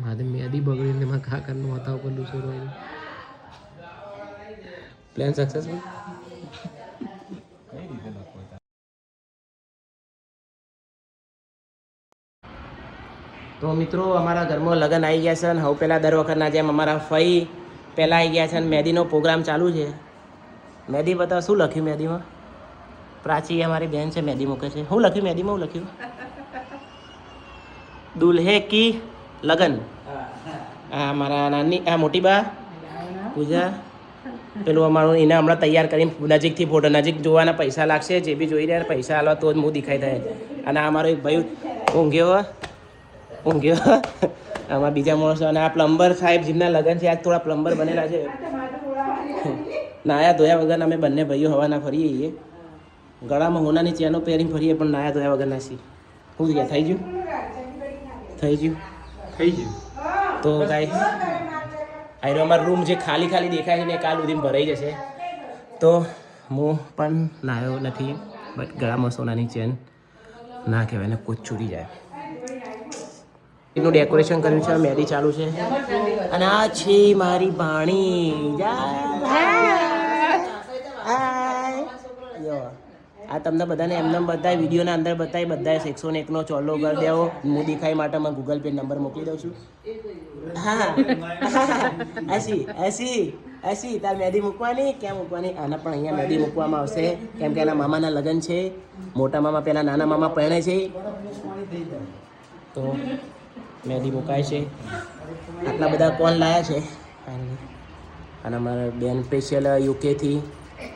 મારે મેદી બગડીને માં કાકાનું માથા ઉપર લૂસો રહ્યો. Plan successful. તો મિત્રો અમારા ઘરમાં લગ્ન આવી ગયા છે અને હવે પહેલાં દર વખતના જેમ અમારા ફઈ પહેલાં આવી ગયા છે અને મહેંદીનો પ્રોગ્રામ ચાલુ છે. મહેંદી બતાવ, શું લખ્યું મહેંદીમાં? પ્રાચી અમારી બેન છે, મહેંદી મૂકે છે. શું લખ્યું મહેંદીમાં? શું લખ્યું? દુલ્હે કી લગન. આ મારા નાની, આ મોટી બા પૂજા, પેલું અમારું એને હમણાં તૈયાર કરીને નજીકથી ફોટો, નજીક જોવાના પૈસા લાગશે, જે બી જોઈ રહ્યા પૈસા આલો તો જ હું દેખાઈ થાય. અને આ અમારો એક ભાઈ ઊંઘ્યો આમાં બીજા માણસો. અને આ પ્લમ્બર સાહેબ જેમના લગ્ન છે, આજ થોડા પ્લમ્બર બનેલા છે. નાયા ધોયા વગર અમે બંને ભાઈઓ હવાના ફરીએ છીએ. ગળામાં હોનાની ચેનો પહેરીને ફરીએ પણ નાયા ધોયા વગર નાસી. શું ગયા? થઈ ગયું તો ગાઈસ આઈ અમારો રૂમ જે ખાલી દેખાય છે ને કાલ સુધીમાં ભરાઈ જશે. તો હું પણ નાયો નથી, બટ ગળામાં સોનાની ચેન ના કહેવાય ને કોઈ ચોરી જાય. એનું ડેકોરેશન કર્યું છે, મહેંદી ચાલુ છે. અને આ છે મારી ભાણી. આ તમને બધાને એમને બધાય વિડીયોના અંદર બતાવી, બધાએ 101નો ચોલ્લો કરી દેવો. હું દેખાઈ માટે મેં ગૂગલ પે નંબર મોકલી દઉં છું. હા એસી તાર મહેંદી મૂકવાની ક્યાં મૂકવાની? આના પણ અહીંયા મહેંદી મૂકવામાં આવશે, કેમ કે એના મામાના લગ્ન છે. મોટા મામા પહેલાં નાના મામા પરણે છે, તો મહેંદી મુકાય છે. આટલા બધા કોણ લાયા છે. અને અમારા બેન સ્પેશિયલ યુકેથી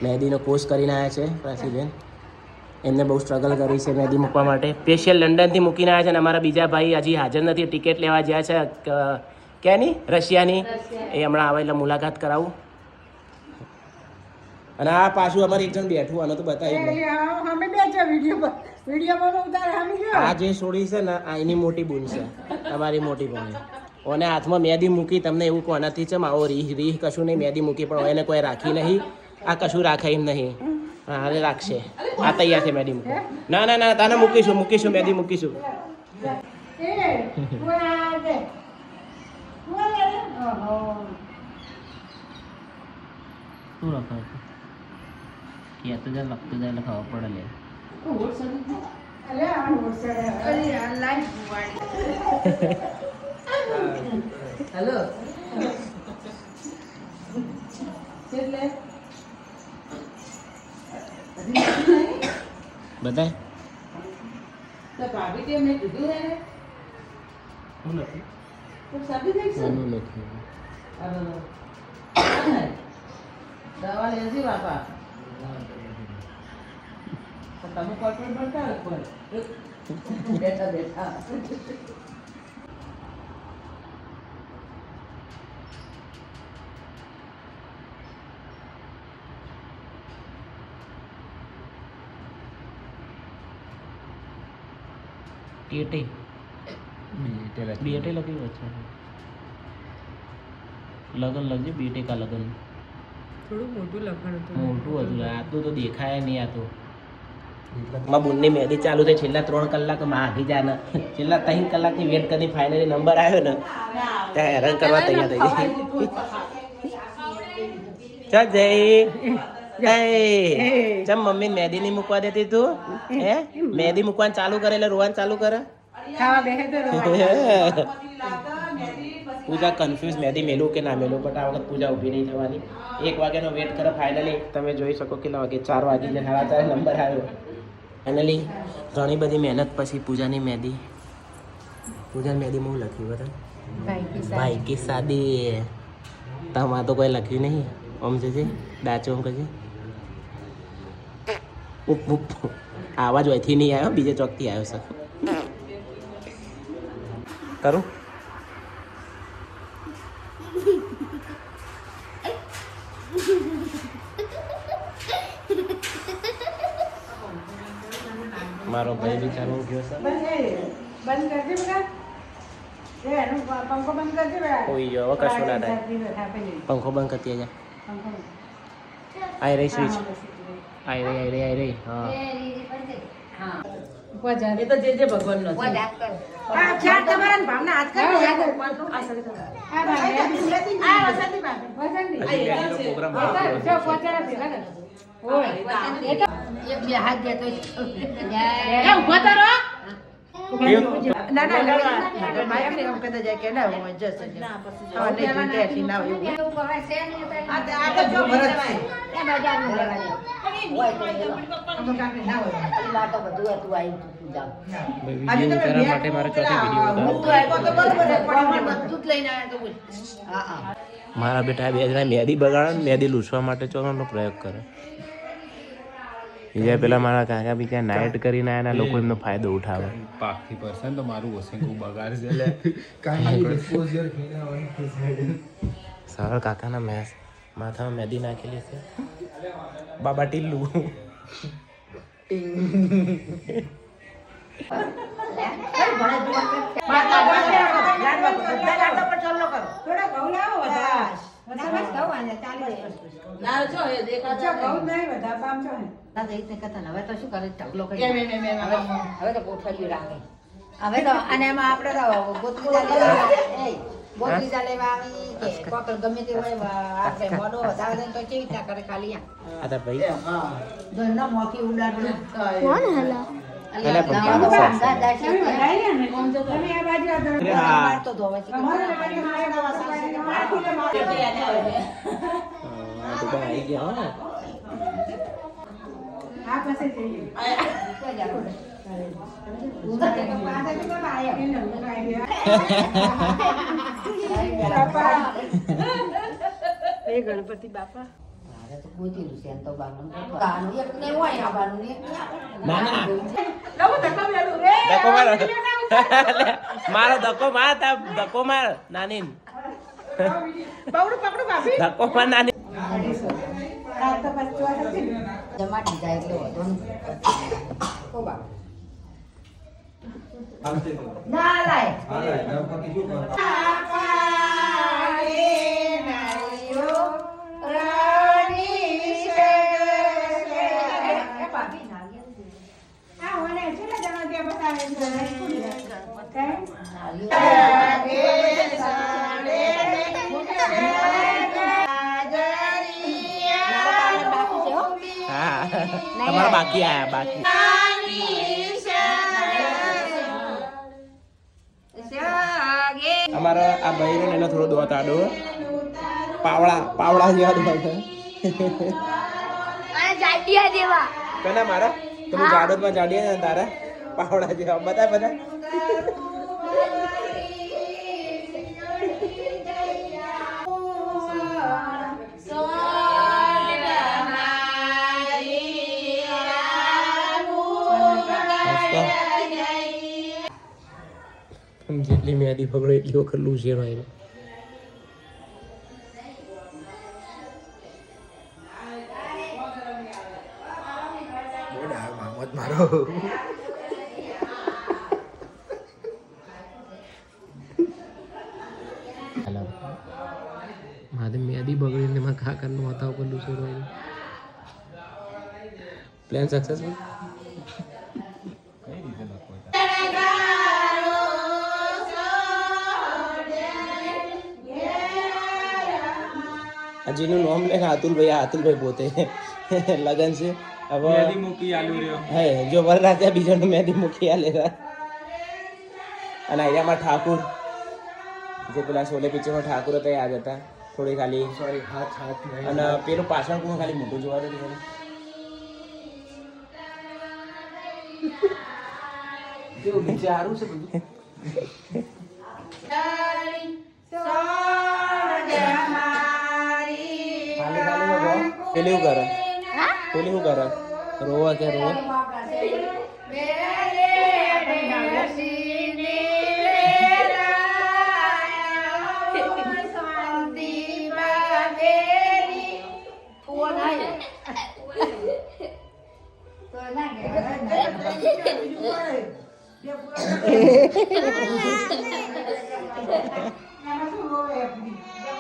મહેંદીનો કોર્સ કરીને આવ્યા છે. પ્રાચીબેન એમને બહુ સ્ટ્રગલ કરી છે મહેંદી મૂકવા માટે. સ્પેશિયલ લંડનથી મૂકીને આવ્યા છે. અને અમારા બીજા ભાઈ હજી હાજર નથી, ટિકિટ લેવા ગયા છે. ક્યાંની? રશિયાની. એ હમણાં આવે એટલે મુલાકાત કરાવું. અને આ પાછું અમારે એક જણ બેઠું, આનો તો બતાવી. આ જે છોડી છે ને આ એની મોટી બૂન છે, અમારી મોટી બૂન. અને હાથમાં મહેંદી મૂકી. તમને એવું કોનાથી છે આવો રીહ કશું નહીં, મહેંદી મૂકી પણ એને કોઈ રાખી નહીં. આ કશું રાખે એમ નહીં. હા હવે રાખશે. આ તૈયાર છે મહેંદી મૂકવા. ના તને મૂકીશું મહેંદી મૂકીશું. શું લખાવ? તો જાય લખતું જાય લખાવવા પડે લે. હેલો બધાય ભાભી કે મેં કીધું હે હું લખી તો સાબી દેખશું હું લખી દવા લેજી બાપા તમે કોર્પોરેટ બનતા ઉપર બેઠા बीएटे लगी अच्छा लगन लगे बीएटे का लगन थोड़ा मोटू હતું આટલું તો દેખાય નહીં. આ તો માં બુનની મહેંદી ચાલુ થઈ. છેલ્લા 3 કલાક માં આખી જાને છેલ્લા 3 કલાકની વેટ કરી ફાઇનલી નંબર આવ્યો ને ત્યાં હેરાન કરવા તૈયાર થઈ ગઈ. ચાલ જય ચમ મમ્મી મહેંદી નહીં મૂકવા દેતી તું? હે મહેંદી મૂકવાનું ચાલુ કરે એટલે રોવાનું ચાલુ કરે. પૂજા કન્ફ્યુઝ મહેંદી મેલું કે ના મેલું, બટ આ વખત પૂજા ઊભી નહીં થવાની. 1 વાગ્યાનો વેટ કરો. ફાઇનલી તમે જોઈ શકો કેટલા વાગે 4 વાગી છે, 4:30 નંબર આવ્યો. ફાઇનલી ઘણી બધી મહેનત પછી પૂજાની મહેંદીમાં હું લખ્યું બધા ભાઈ કી શાદી. તમારે તો કોઈ લખ્યું નહીં. આમ જજે દાચો આમ કજે. આવાજ વહીથી નહીં આવ્યો, બીજે ચોકથી આવ્યો છે. કરું મારો ભાઈ બિચારો ગયો છે. કોઈ હવે કશું ના થાય. પંખો બંધ કરતી જા. આઈ રહી સ્વિચ. આઈ રહી. હા એ તો જે ભગવાનનો છે. હા ચાર તમારા ને ભાવના હાથ કરી આ સરી ના ના માયા ને એમ કહેતા જાય કે ના હોય જશે હા નહીં જીતે એટલી ના હોય આ તો જો ભરત છે વિડીયો ઉતારવા માટે મારે ચોથી વિડીયો મારા બેટા બે જણા મહેંદી બગાડે ને મહેંદી લૂછવા માટે ચોનો પ્રયોગ કરે. બીજા પેલા મારા કાકા બી ક્યાં નાઇટ કરીને આયા લોકો એમનો ફાયદો ઉઠાવે. પાકથી પરસન તો મારું ઓસેકું બગાડશે લે સરળ કાકાના માથામાં મહેંદી નાખેલી છે. બાબા ટીલ્લુ હવે તો શું કરે ઢગલો કરી હવે તો કોઠડીઓ રાખે હવે તો અને એમાં આપણે તો ગોતલીજા લેવા આવી કે કોકર ગમે તે હોય આપણે મોડો વધારે તો કેવી રીતના કરે ખાલી આ તો ભાઈ ઘરના મોકી ઉડાડે કોણ હેલા તો ધોવે છે આવી ગયા ગણપતિ બાપા મારે તો ગોતીલું છે તો બાનું કાનું એક ને હોય આવાનું ને ના ના ધક્કો માર મારો ધક્કો માર તા ધક્કો માર નાની ધક્કો માર નાની જમાટી જાય એટલે વધુ ઓ બા ના લાય તમારા બાકી આયા બાકી અમારા આ બહેરો એનો થોડો દોત આડો પાવડા જેવા દોત જાડિયા જેવા કના મારા તમે જાડોદમાં જાડિયા ને તારા પાવડા જેવા બધા બધા જેટલી મહેંદી પકડો એટલી વખત લૂછે ભાઈ મારો મારે મહેંદી બગડીને મારા કાકાનું માથા ઉપર લૂછે ભાઈ પ્લાન સક્સેસફુલ હજીનું નામ લે અતુલભાઈ પોતે લગન છે હવે મહેંદી મૂકી આલુ રહ્યો હે જો વરરાજા બીજાનું મહેંદી મૂકી આલે અને અહીંયામાં ઠાકુર જે પેલા શોલે પિક્ચરમાં ઠાકુર હતા યાદ હતા થોડી ખાલી સોરી હાથ નહીં અને પેલું પાછળ કોણ ખાલી મોટું જોવા દે કેવું નીચે સારું છે બધું પેલી શું કરે પેલી શું કરે રોવા કે રોવા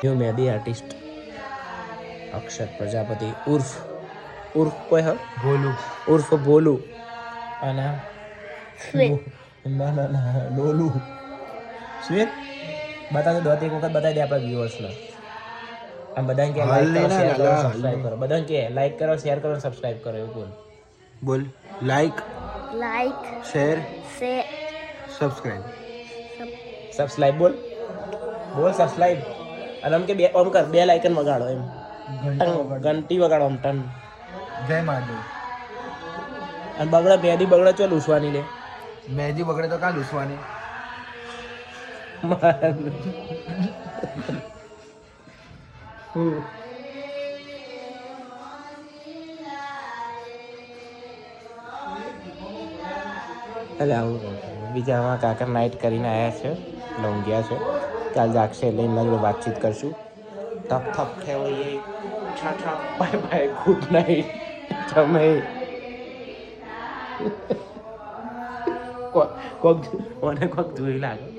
ન્યू મહેંદી આર્ટિસ્ટ અક્ષર પ્રજાપતિ ઉર્ફ કોઈ હ બોલું ઉર્ફ બોલું અને સ્વીટ ના ના ના ડોલું સ્વીટ બતાવી દો એક વખત બતાવી દે આપણા વ્યુઅર્સને આમ બધાને કે લાઈક કરો શેર કરો સબસ્ક્રાઇબ કરો બધાને કે લાઈક કરો શેર કરો સબસ્ક્રાઇબ કરો એવું બોલ બોલ લાઈક લાઈક શેર સે સબસ્ક્રાઇબ સબસ્ક્રાઇબ બોલ બોલ સબસ્ક્રાઇબ અને આમ કે બે આમ કર બે લાઇકન વગાડો એમ ઘંટી વગાડો આમ ટન જય મહાદેવ અને બગડા મેદી બગડા ચો લૂસવાની લે મહેંદી બગડે તો કાં લૂસવાની એટલે આવું બીજા આમાં કાકા નાઇટ કરીને આવ્યા છે લોંગિયા છે કાલ જાગશે એટલે એમના જોડે વાતચીત કરશું તપ થપ ખેવાઈએ છા બાય બાય ગુડ નાઇટ તમે કોક મને કોક જોઈ લાગે